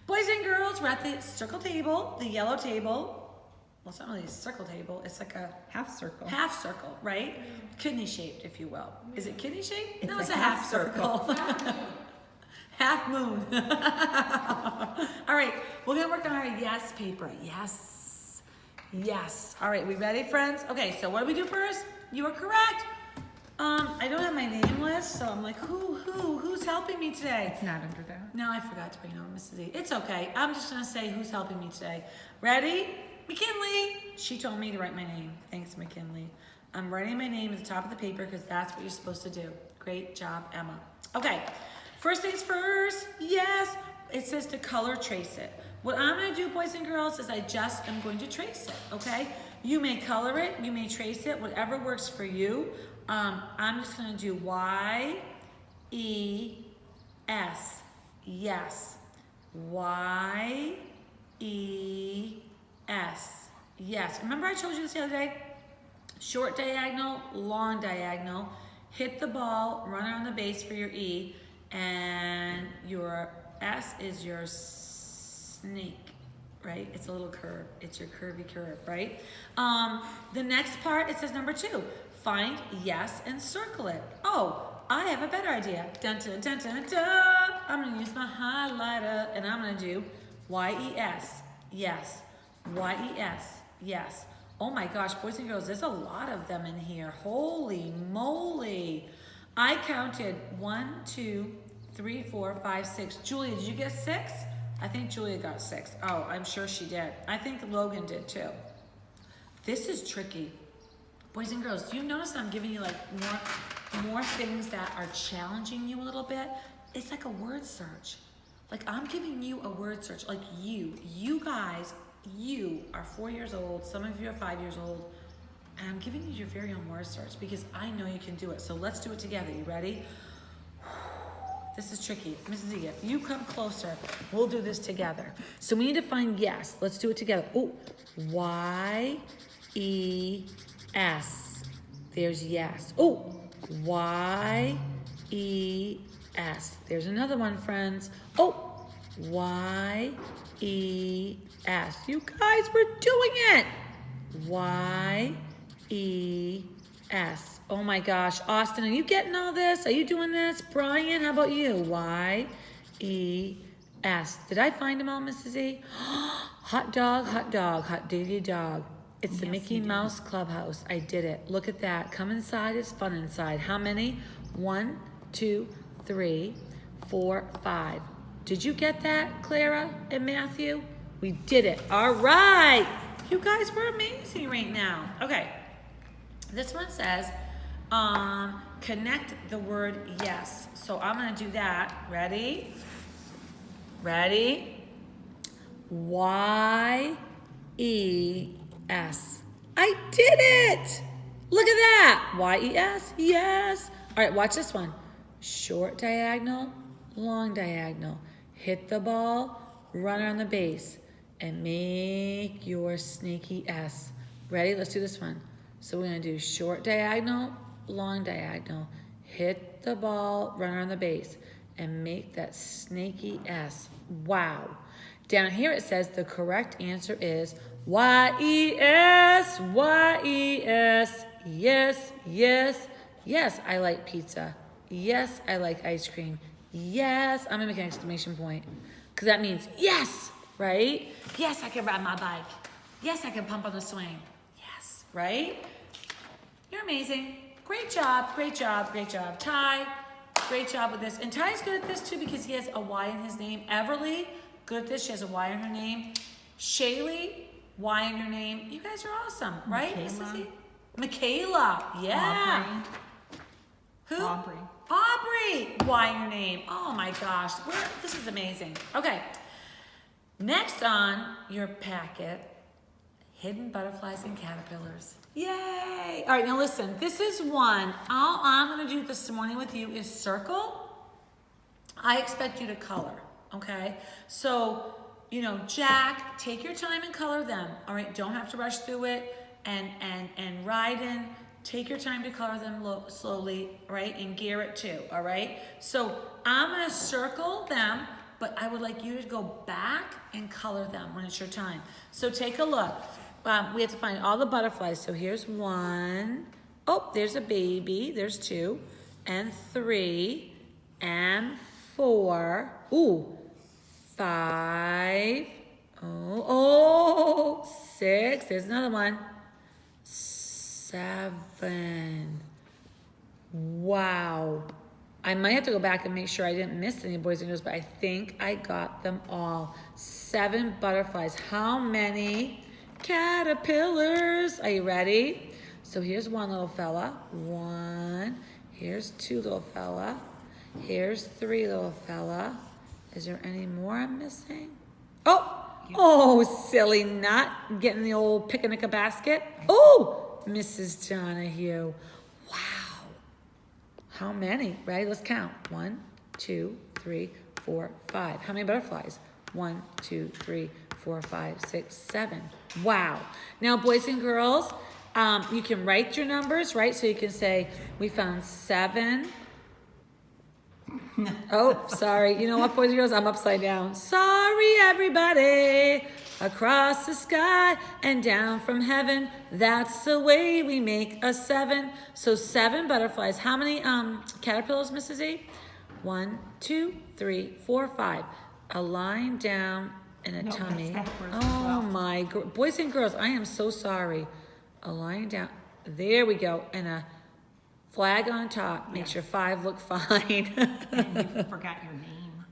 Boys and girls, we're at the circle table, the yellow table. Well, it's not really a circle table. It's like a Half circle. half circle, right? Kidney shaped, if you will. Is it kidney shaped? No, It's it's a a half half circle. Half moon. All right, we're gonna work on our yes paper. Yes. Yes. All right, we ready, friends? Okay, so what do we do first? You are correct. I don't have my name list, so I'm like, who's helping me today? It's not under that. No, I forgot to bring over Mrs. E. It's okay. I'm just gonna say who's helping me today. Ready? McKinley. She told me to write my name. Thanks, McKinley. I'm writing my name at the top of the paper because that's what you're supposed to do. Great job, Emma. Okay, first things first. Yes, it says to color trace it. What I'm gonna do, boys and girls, is I just am going to trace it, okay? You may color it, you may trace it, whatever works for you. I'm just gonna do Y-E-S, yes. Y-E-S, yes. Remember I told you this the other day? Short diagonal, long diagonal. Hit the ball, run around the base for your E, and your S is your snake, right? It's a little curve. It's your curvy curve, right? The next part, it says number 2. Find yes and circle it. Oh, I have a better idea. Dun, dun, dun, dun, dun. I'm gonna use my highlighter and I'm gonna do Y-E-S, yes. Y-E-S, yes. Oh my gosh, boys and girls, there's a lot of them in here. Holy moly. I counted 1, 2, 3, 4, 5, 6. Julia, did you get 6? I think Julia got 6. Oh, I'm sure she did. I think Logan did too. This is tricky. Boys and girls, do you notice I'm giving you like more things that are challenging you a little bit? It's like a word search. Like I'm giving you a word search. Like you guys, you are 4 years old. Some of you are 5 years old. And I'm giving you your very own word search because I know you can do it. So let's do it together. You ready? This is tricky. Mrs. E, if you come closer, we'll do this together. So we need to find yes. Let's do it together. Oh, Y-E-S. There's yes. Oh, Y-E-S. There's another one, friends. Oh, Y-E-S. You guys, we're doing it. Y-E-S. Oh my gosh, Austin, are you getting all this? Are you doing this? Brian, how about you? Y-E-S. Did I find them all, Mrs. E? Hot dog, hot diggity dog. It's the Yes, Mickey you did. Mouse Clubhouse. I did it. Look at that. Come inside. It's fun inside. How many? 1, 2, 3, 4, 5. Did you get that, Clara and Matthew? We did it. All right. You guys were amazing right now. Okay. This one says, connect the word yes. So I'm going to do that. Ready? Ready? Y-E-S. I did it! Look at that! Y-E-S, yes. All right, watch this one. Short diagonal, long diagonal. Hit the ball, run around the base, and make your snaky S. Ready? Let's do this one. So we're gonna do short diagonal, long diagonal. Hit the ball, run around the base, and make that snaky S. Wow. Down here it says the correct answer is Y-E-S, Y-E-S. Yes, yes, yes, I like pizza. Yes, I like ice cream. Yes, I'm gonna make an exclamation point. Because that means yes, right? Yes, I can ride my bike. Yes, I can pump on the swing. Yes, right? You're amazing. Great job, great job, great job. Ty, great job with this. And Ty's good at this too because he has a Y in his name. Everly, good at this. She has a Y in her name. Shaylee, Y in her name. You guys are awesome, right? Michaela. Michaela, yeah. Aubrey. Who? Aubrey. Aubrey, Y in your name. Oh my gosh, this is amazing. Okay, next on your packet, hidden butterflies and caterpillars. Yay! All right, now listen, this is one. All I'm gonna do this morning with you is circle. I expect you to color, okay? So, you know, Jack, take your time and color them. All right, don't have to rush through it. And Ryden, take your time to color them slowly, right? And Garrett too, all right? So I'm gonna circle them, but I would like you to go back and color them when it's your time. So take a look. We have to find all the butterflies. So here's 1. Oh, there's a baby. There's 2 and 3 and 4. Ooh, 5. Oh, 6. There's another one. 7. Wow. I might have to go back and make sure I didn't miss any boys and girls, but I think I got them all. 7 butterflies. How many caterpillars? Are you ready? So here's 1 little fella. 1. Here's 2 little fella. Here's 3 little fella. Is there any more I'm missing? Oh, silly nut. Getting the old picnic a basket. Oh, Mrs. Donahue. Wow. How many? Ready? Let's count. 1, 2, 3, 4, 5. How many butterflies? 1, 2, 3, 4, 5, 6, 7. Wow. Now, boys and girls, you can write your numbers, right? So you can say, we found 7. Oh, sorry. You know what, boys and girls? I'm upside down. Sorry, everybody. Across the sky and down from heaven. That's the way we make a 7. So 7 butterflies. How many caterpillars, Mrs. E? 1, 2, 3, 4, 5. A line down and a tummy. Oh my, boys and girls, I am so sorry. A line down. There we go. And a flag on top makes your 5 look fine. And you forgot your name.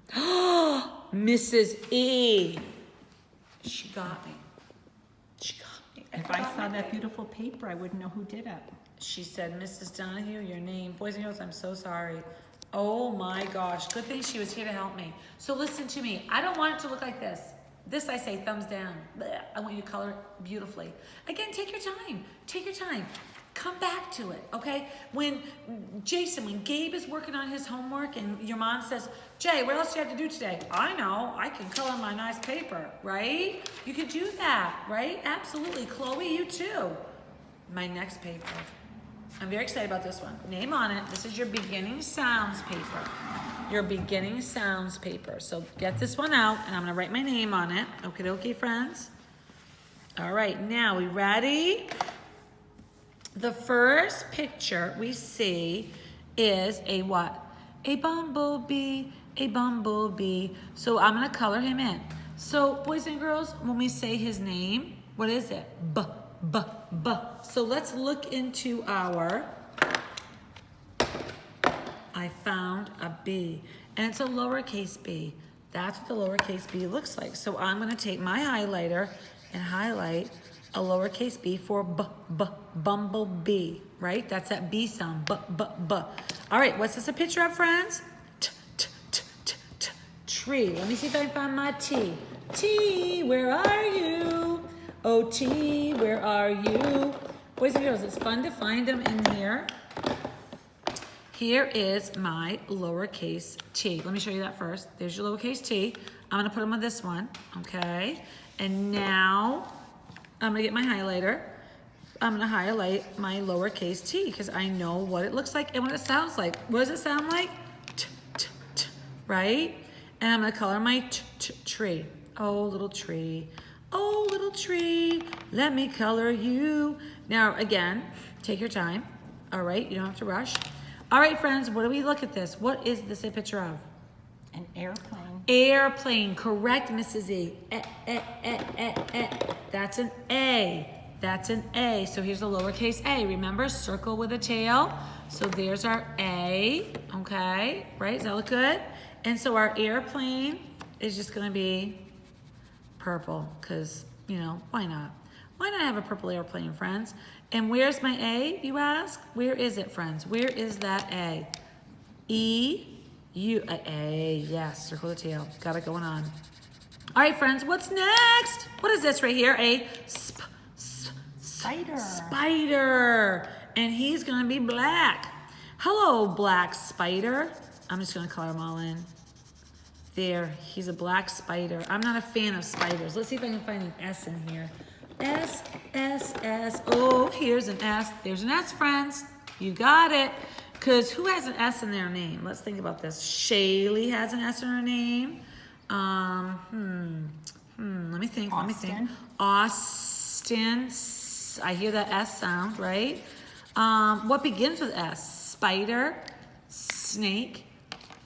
Mrs. E. She got me. She got me. If I saw that beautiful paper, I wouldn't know who did it. She said, Mrs. Donahue, your name. Boys and girls, I'm so sorry. Oh my gosh. Good thing she was here to help me. So listen to me. I don't want it to look like this. This I say thumbs down. Blech. I want you to color it beautifully. Again, take your time. Take your time. Come back to it, okay? When Gabe is working on his homework and your mom says, Jay, what else do you have to do today? I know, I can color my nice paper, right? You could do that, right? Absolutely. Chloe, you too. My next paper. I'm very excited about this one. Name on it. This is your beginning sounds paper. Your beginning sounds paper. So get this one out and I'm gonna write my name on it. Okay, friends? All right, now we ready? The first picture we see is a what? A bumblebee, a bumblebee. So I'm gonna color him in. So boys and girls, when we say his name, what is it? B, b, b. So let's look into our, I found a B, and it's a lowercase b. That's what the lowercase b looks like. So I'm gonna take my highlighter and highlight a lowercase b for bumblebee, right? That's that B sound, b. All right, what's this a picture of, friends? Tree. Let me see if I can find my T. T, where are you? Oh, T, where are you? Boys and girls, it's fun to find them in here. Here is my lowercase t. Let me show you that first. There's your lowercase t. I'm gonna put them on this one, okay? And now, I'm gonna get my highlighter. I'm gonna highlight my lowercase t because I know what it looks like and what it sounds like. What does it sound like? T, t, t, right? And I'm gonna color my tree. Oh, little tree. Oh, little tree, let me color you. Now, again, take your time. All right, you don't have to rush. All right, friends, what do we look at this? What is this a picture of? An airplane. Airplane, correct, Mrs. E. That's an A. That's an A. So here's the lowercase a. Remember, circle with a tail. So there's our A, okay? Right, does that look good? And so our airplane is just gonna be purple, because, you know, why not? Why not have a purple airplane, friends? And where's my A, you ask? Where is it, friends? Where is that A? E, U, A, yes, circle the tail. Got it going on. All right, friends, what's next? What is this right here? A Spider. Spider. And he's gonna be black. Hello, black spider. I'm just gonna color them all in. There, he's a black spider. I'm not a fan of spiders. Let's see if I can find an S in here. S, S, S. Oh, here's an S. There's an S, friends. You got it. Because who has an S in their name? Let's think about this. Shaylee has an S in her name. think. Austin. Austin. I hear that S sound, right? What begins with S? Spider, snake,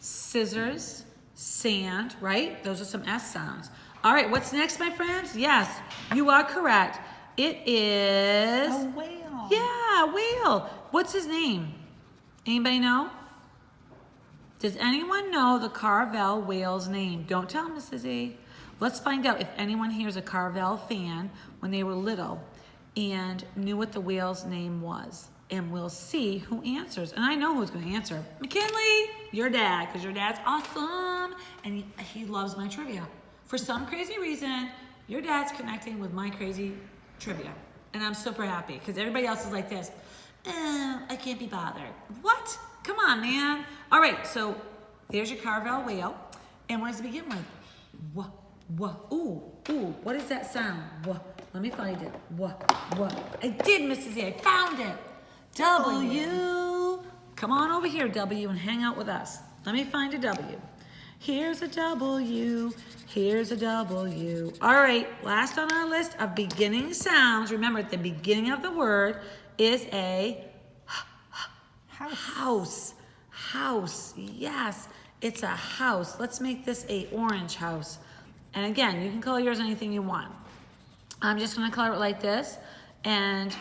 scissors, sand, right? Those are some S sounds. All right, what's next, my friends? Yes, you are correct. It is... A whale. Yeah, whale. What's his name? Anybody know? Does anyone know the Carvel whale's name? Don't tell Mrs. E. Let's find out if anyone here is a Carvel fan when they were little and knew what the whale's name was. And we'll see who answers. And I know who's going to answer. McKinley, your dad, because your dad's awesome. And he loves my trivia. For some crazy reason, your dad's connecting with my crazy trivia. And I'm super happy because everybody else is like this. I can't be bothered. What? Come on, man. All right, so there's your Carvel whale. And what does it begin with? Wah, wah, ooh, what is that sound? Wah, let me find it. Wah, wah. I did, Mrs. E, I found it. W. Come on over here, W, and hang out with us. Let me find a W. Here's a W. Here's a W. All right, last on our list of beginning sounds. Remember, at the beginning of the word is a house. House. Yes, it's a house. Let's make this a orange house. And again, you can color yours anything you want. I'm just going to color it like this. And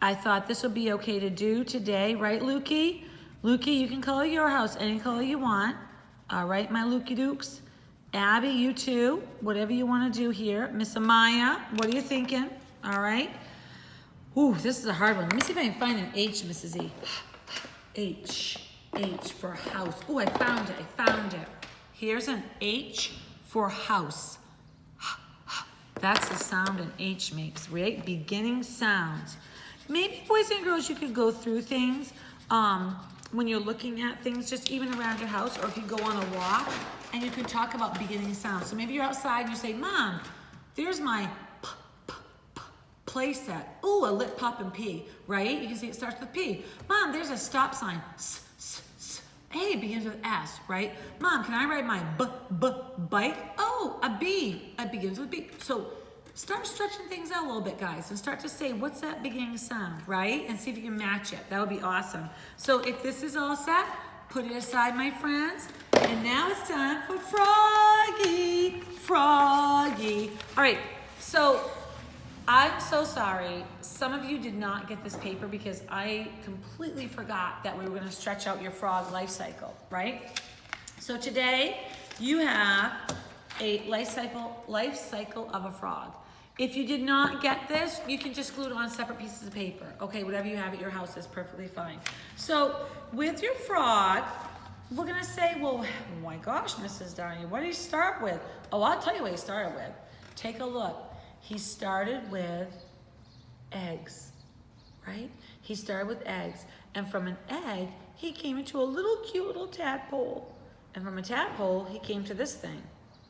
I thought this would be okay to do today, right, Lukey? Lukey, you can color your house any color you want. All right, my Lukey Dukes. Abby, you too. Whatever you want to do here. Miss Amaya, what are you thinking? All right. Ooh, this is a hard one. Let me see if I can find an H, Mrs. E. H for house. Ooh, I found it. Here's an H for house. That's the sound an H makes, right? Beginning sounds. Maybe boys and girls, you could go through things when you're looking at things, just even around your house, or if you go on a walk, and you can talk about beginning sounds. So maybe you're outside and you say, Mom, there's my play set. Ooh, a lit pop and P, right? You can see it starts with P. Mom, there's a stop sign. A begins with S, right? Mom, can I ride my bike? Oh, a B. It begins with B. So start stretching things out a little bit, guys, and start to say, what's that beginning sound, right? And see if you can match it. That would be awesome. So if this is all set, put it aside, my friends. And now it's time for Froggy. All right, so I'm so sorry. Some of you did not get this paper because I completely forgot that we were going to stretch out your frog life cycle, right? So today you have a life cycle of a frog. If you did not get this, you can just glue it on separate pieces of paper. Okay, whatever you have at your house is perfectly fine. So with your frog, we're going to say, well, oh my gosh, Mrs. Darney, what did he start with? Oh, I'll tell you what he started with. Take a look. He started with eggs, right? He started with eggs. And from an egg, he came into a little cute little tadpole. And from a tadpole, he came to this thing,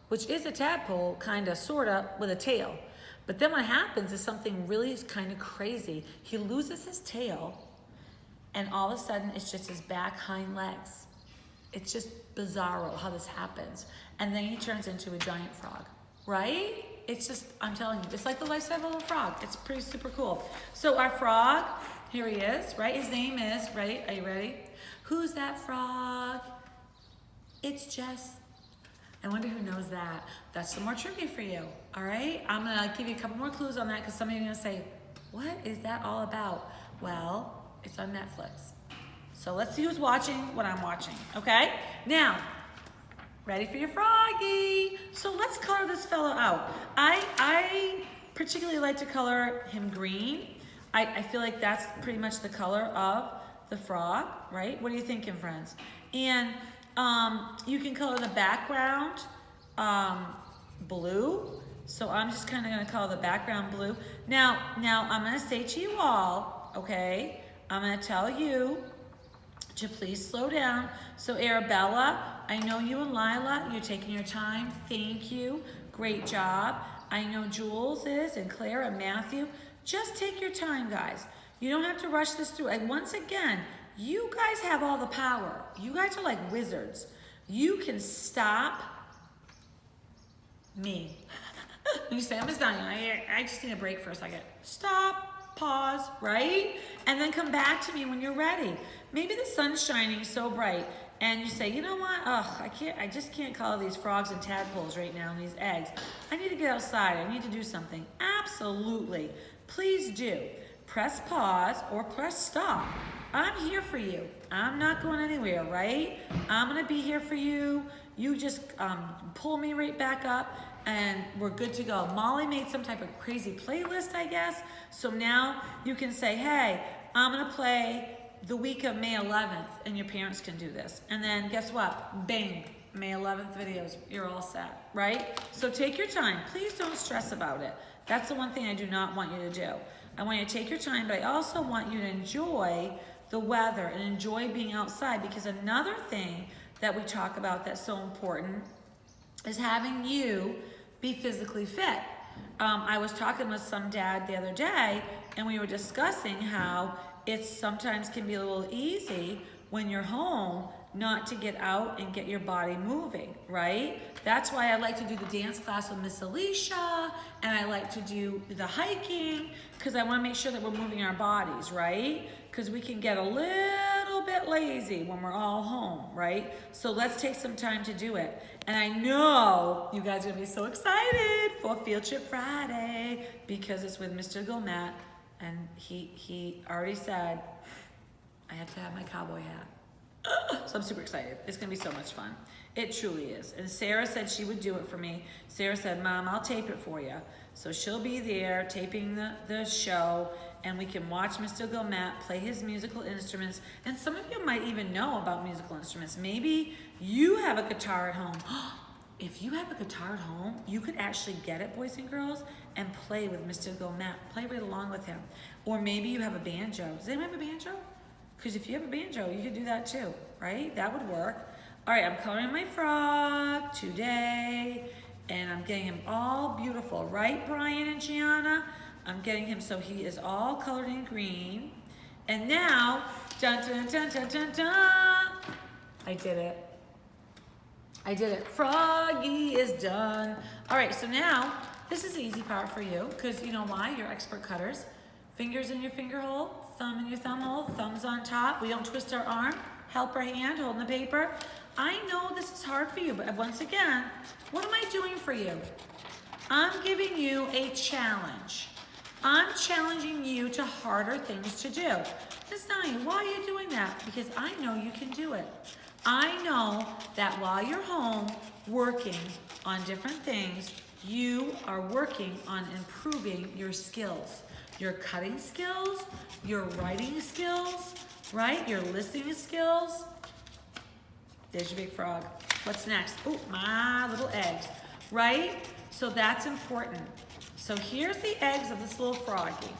which is a tadpole, kind of, sort of, with a tail. But then what happens is something really kind of crazy. He loses his tail, and all of a sudden, it's just his back hind legs. It's just bizarro how this happens. And then he turns into a giant frog, right? It's just, I'm telling you, it's like the life cycle of a frog. It's pretty super cool. So our frog, here he is, right? His name is, right? Are you ready? Who's that frog? It's Jess. I wonder who knows that. That's some more trivia for you, all right? I'm gonna give you a couple more clues on that because some of you are gonna say, what is that all about? Well, it's on Netflix. So let's see who's watching what I'm watching, okay? Now, ready for your froggy. So let's color this fellow out. I particularly like to color him green. I feel like that's pretty much the color of the frog, right? What are you thinking, friends? And you can color the background blue. So I'm just kind of gonna color the background blue. Now I'm gonna say to you all, okay, I'm gonna tell you to please slow down. So Arabella, I know you and Lila, you're taking your time. Thank you, great job. I know Jules is, and Claire and Matthew. Just take your time, guys. You don't have to rush this through. And once again, you guys have all the power. You guys are like wizards. You can stop me. When you say, I'm just done, I just need a break for a second. Stop, pause, right? And then come back to me when you're ready. Maybe the sun's shining so bright and you say, you know what? Ugh, I just can't color these frogs and tadpoles right now and these eggs. I need to get outside. I need to do something. Absolutely. Please do. Press pause or press stop. I'm here for you. I'm not going anywhere, right? I'm gonna be here for you. You just pull me right back up and we're good to go. Molly made some type of crazy playlist, I guess. So now you can say, hey, I'm gonna play the week of May 11th, and your parents can do this. And then guess what? Bang, May 11th videos, you're all set, right? So take your time. Please don't stress about it. That's the one thing I do not want you to do. I want you to take your time, but I also want you to enjoy the weather and enjoy being outside, because another thing that we talk about that's so important is having you be physically fit. I was talking with some dad the other day, and we were discussing how it sometimes can be a little easy when you're home not to get out and get your body moving, right? That's why I like to do the dance class with Miss Alicia, and I like to do the hiking, because I want to make sure that we're moving our bodies, right? Because we can get a little bit lazy when we're all home, right? So let's take some time to do it. And I know you guys are gonna be so excited for Field Trip Friday, because it's with Mr. Gomet, and he already said, I have to have my cowboy hat. So I'm super excited. It's gonna be so much fun. It truly is. And Sarah said she would do it for me. Sarah said, Mom, I'll tape it for you. So she'll be there taping the show, and we can watch Mr. Gomet play his musical instruments. And some of you might even know about musical instruments. Maybe you have a guitar at home. If you have a guitar at home, you could actually get it, boys and girls, and play with Mr. Gomet. Play right along with him. Or maybe you have a banjo. Does anyone have a banjo? Because if you have a banjo, you could do that too, right? That would work. All right, I'm coloring my frog today, and I'm getting him all beautiful, right, Brian and Gianna? I'm getting him so he is all colored in green. And now, dun dun dun dun dun dun, I did it. I did it. Froggy is done. All right, so now, this is the easy part for you, because you know why? You're expert cutters. Fingers in your finger hole, thumb in your thumb hole, thumbs on top. We don't twist our arm. Helper hand holding the paper. I know this is hard for you, but once again, what am I doing for you? I'm giving you a challenge. I'm challenging you to harder things to do. Miss Naya, why are you doing that? Because I know you can do it. I know that while you're home working on different things, you are working on improving your skills. Your cutting skills, your writing skills, right? Your listening skills. There's your big frog. What's next? Oh, my little eggs, right? So that's important. So here's the eggs of this little froggy.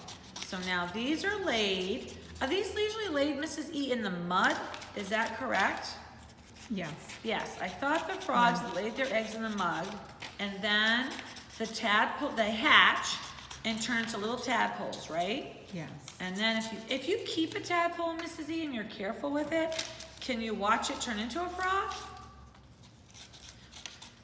So now these are laid. Are these usually laid, Mrs. E, in the mud? Is that correct? Yes. Yes, I thought the frogs laid their eggs in the mud, and then the tadpole, they hatch and turn to little tadpoles, right? Yes. And then if you keep a tadpole, Mrs. E, and you're careful with it, can you watch it turn into a frog?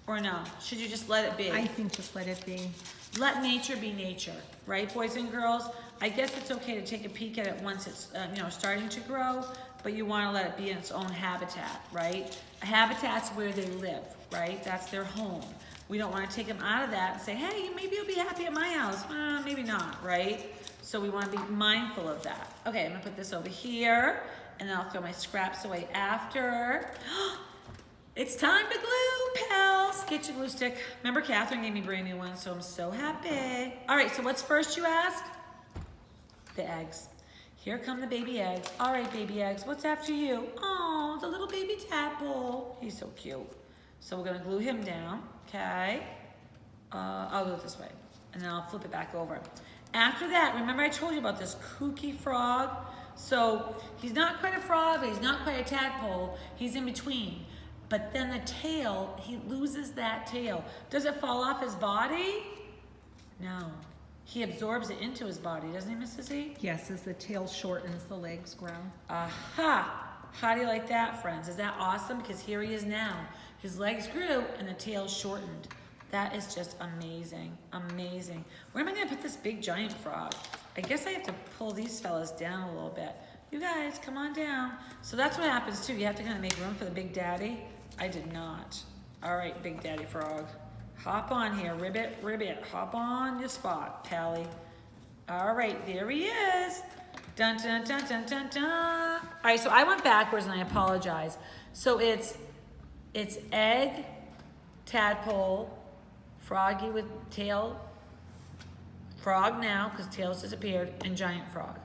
Or no? Should you just let it be? I think just let it be. Let nature be nature, right, boys and girls? I guess it's okay to take a peek at it once it's starting to grow, but you want to let it be in its own habitat, right? A habitat's where they live, right? That's their home. We don't want to take them out of that and say, hey, maybe you'll be happy at my house. Maybe not, right? So we want to be mindful of that. Okay, I'm gonna put this over here, and then I'll throw my scraps away after. It's time to glue, pals. Get your glue stick. Remember, Catherine gave me brand new one, so I'm so happy. All right, so what's first, you ask? The eggs. Here come the baby eggs. All right, baby eggs, what's after you? Oh, the little baby tadpole. He's so cute. So we're gonna glue him down, okay? I'll do it this way, and then I'll flip it back over. After that, remember I told you about this kooky frog? So he's not quite a frog, but he's not quite a tadpole. He's in between. But then the tail, he loses that tail. Does it fall off his body? No. He absorbs it into his body, doesn't he, Mrs. E? Yes, as the tail shortens, the legs grow. Aha! How do you like that, friends? Is that awesome? Because here he is now. His legs grew and the tail shortened. That is just amazing, amazing. Where am I gonna put this big giant frog? I guess I have to pull these fellas down a little bit. You guys, come on down. So that's what happens too. You have to kind of make room for the Big Daddy. I did not. All right, Big Daddy Frog. Hop on here, ribbit, ribbit. Hop on your spot, Pally. All right, there he is. Dun, dun, dun, dun, dun, dun. All right, so I went backwards and I apologize. So it's egg, tadpole, froggy with tail, frog now, because tail's disappeared, and giant frog.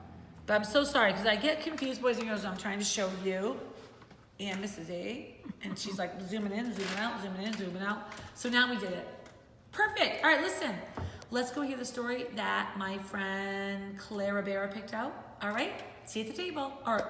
But I'm so sorry, because I get confused, boys and girls, when I'm trying to show you and Mrs. A, and she's like zooming in, zooming out, zooming in, zooming out. So now we did it. Perfect. All right, listen. Let's go hear the story that my friend Clara Barra picked out. All right, see you at the table. All right.